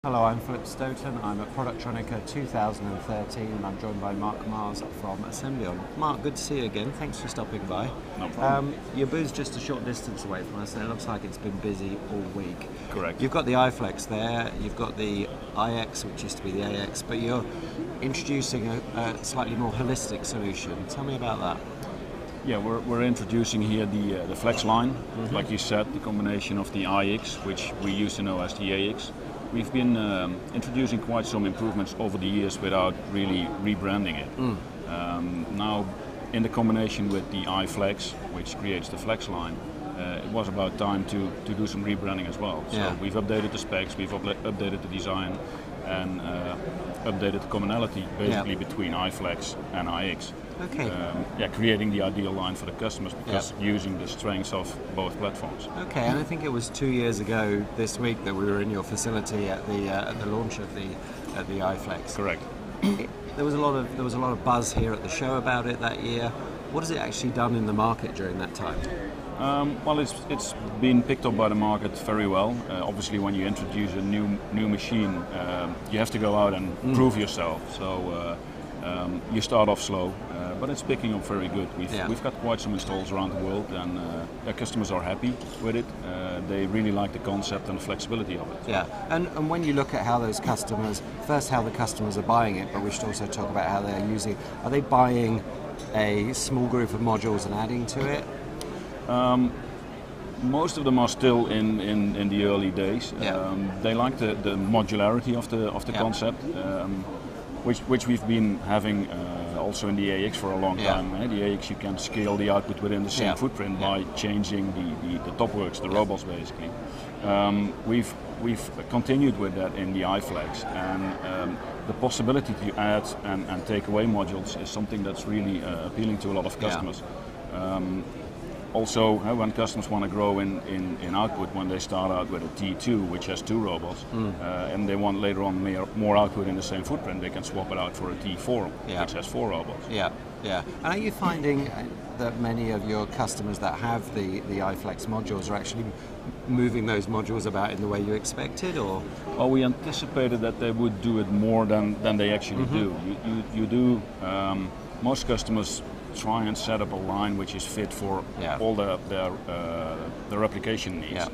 Hello, I'm Philip Stoughton. I'm at Productronica 2013 and I'm joined by Maas from Assembléon. Mark, good to see you again. Thanks for stopping by. No problem. Your booth's just a short distance away from us and it looks like it's been busy all week. Correct. You've got the iFlex there, you've got the iX, which used to be the AX, but you're introducing a slightly more holistic solution. Tell me about that. Yeah, we're introducing here the Flexline. Like you said, the combination of the iX, which we used to know as the AX. We've been introducing quite some improvements over the years without really rebranding it. Now, in the combination with the iFlex, which creates the Flexline, it was about time to do some rebranding as well. So we've updated the specs, we've updated the design, and updated the commonality basically between iFlex and iX. Okay. Creating the ideal line for the customers because using the strengths of both platforms. Okay, and I think it was 2 years ago this week that we were in your facility at the launch of the iFlex. Correct. There was a lot of buzz here at the show about it that year. What has it actually done in the market during that time? Well, it's been picked up by the market very well. Obviously, when you introduce a new machine, you have to go out and prove yourself. So you start off slow, but it's picking up very good. We've got quite some installs around the world, and our customers are happy with it. They really like the concept and the flexibility of it. Yeah, and when you look at how those customers, first how the customers are buying it, but we should also talk about how they're using it. Are they buying a small group of modules and adding to it? Most of them are still in the early days. They like the modularity of the concept, which we've been having also in the AX for a long time. The AX, you can scale the output within the same footprint by changing the top works, the robots basically. We've continued with that in the iFlex, and the possibility to add and take away modules is something that's really appealing to a lot of customers. Also, when customers want to grow in output, when they start out with a T2, which has 2 robots, and they want later on more output in the same footprint, they can swap it out for a T4, which has 4 robots. Yeah. And are you finding that many of your customers that have the iFlex modules are actually moving those modules about in the way you expected, or? Well, we anticipated that they would do it more than they actually do. You do. Most customers try and set up a line which is fit for all their application needs.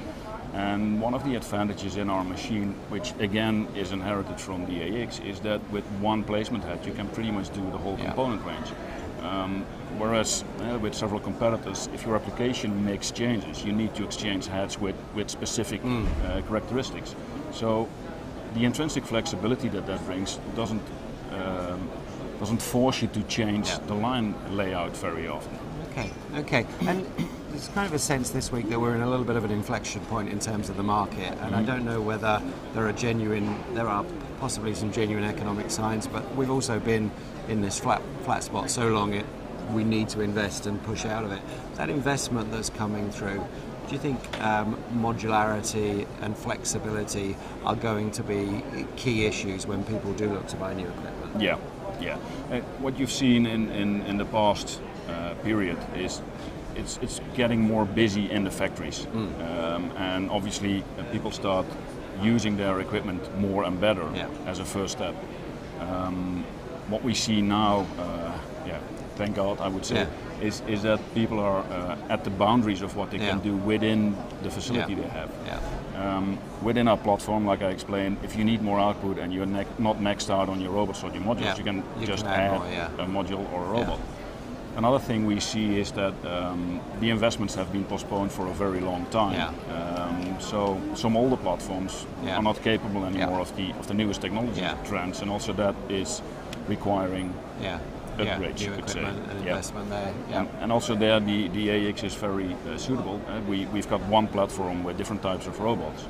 And one of the advantages in our machine, which again is inherited from the AX, is that with one placement head you can pretty much do the whole component range. Whereas with several competitors, if your application makes changes, you need to exchange heads with specific characteristics. So the intrinsic flexibility that brings doesn't force you to change the line layout very often. Okay. And there's kind of a sense this week that we're in a little bit of an inflection point in terms of the market, and I don't know whether there are possibly some genuine economic signs, but we've also been in this flat spot so long we need to invest and push out of it. That investment that's coming through, do you think modularity and flexibility are going to be key issues when people do look to buy new equipment? Yeah. What you've seen in the past period is it's getting more busy in the factories, and obviously people start using their equipment more and better as a first step. What we see now, thank God I would say, is that people are at the boundaries of what they can do within the facility they have. Within our platform, like I explained, if you need more output and you're not maxed out on your robots or your modules, you can just add a module or a robot. Another thing we see is that the investments have been postponed for a very long time. So some older platforms are not capable anymore of the newest technology trends, and also that is requiring upgrades, new equipment and investment there. And also there the AX is very suitable. We've got one platform with different types of robots.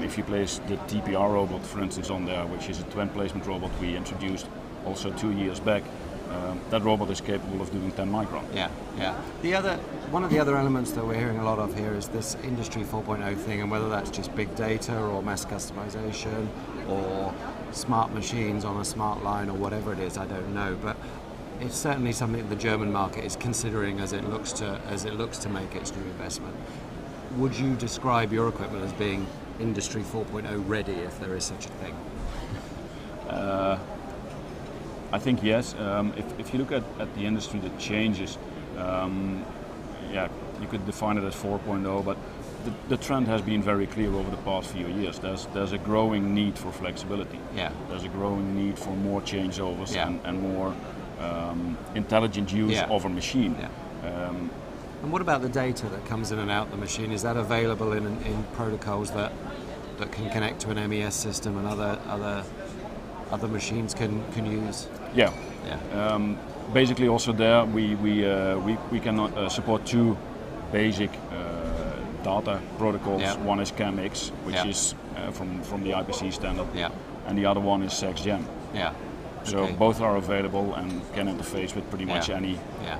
If you place the TPR robot, for instance, on there, which is a twin placement robot we introduced also 2 years back, that robot is capable of doing 10 micron. One of the other elements that we're hearing a lot of here is this Industry 4.0 thing, and whether that's just big data or mass customization or smart machines on a smart line or whatever it is, I don't know, but it's certainly something the German market is considering as it looks to make its new investment. Would you describe your equipment as being Industry 4.0 ready, if there is such a thing? I think yes. If you look at the industry that changes, yeah, you could define it as 4.0, but the trend has been very clear over the past few years. There's a growing need for flexibility. Yeah. There's a growing need for more changeovers Yeah. and more intelligent use Yeah. of a machine. Yeah. And what about the data that comes in and out the machine? Is that available in protocols that can connect to an MES system and other machines can use? Yeah. Yeah. Basically, also there we can support two basic data protocols. Yeah. One is CAMX, which Yeah. is from the IPC standard, Yeah. and the other one is SexGen. Yeah. So Okay. both are available and can interface with pretty much Yeah. any Yeah.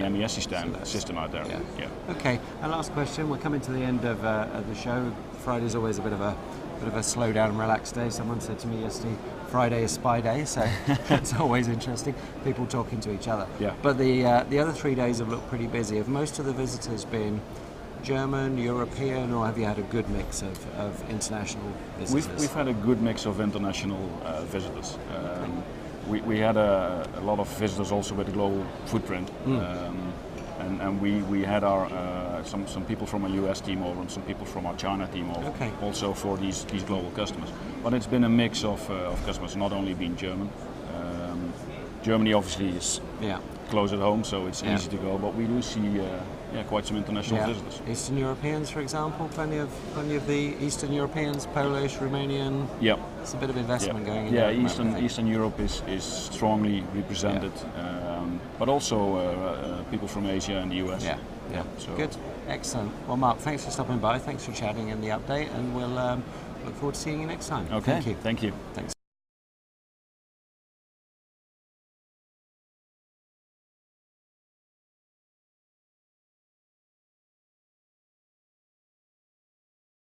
MES So system out there. Yeah. Yeah. Okay. And last question. We're coming to the end of the show. Friday's always a bit of a slow down and relaxed day. Someone said to me yesterday, Friday is spy day, so it's always interesting. People talking to each other. Yeah. But the other 3 days have looked pretty busy. Have most of the visitors been German, European, or have you had a good mix of international visitors? We've had a good mix of international visitors. We had a lot of visitors also with a global footprint, and we had our some people from our US team over and some people from our China team over, Okay. also for these global customers. But it's been a mix of customers, not only been German. Germany obviously is Yeah. close at home, so it's Yeah. easy to go. But we do see quite some international Yeah. visitors. Eastern Europeans, for example, plenty of the Eastern Europeans, Polish, Romanian. Yeah. It's a bit of investment going in. Yeah, there at the moment, I think. Eastern Europe is strongly represented, but also people from Asia and the US. Yeah, yeah. So Good, excellent. Well, Mark, thanks for stopping by. Thanks for chatting in the update, and we'll look forward to seeing you next time. Okay. Thank you. Thank you. Thanks.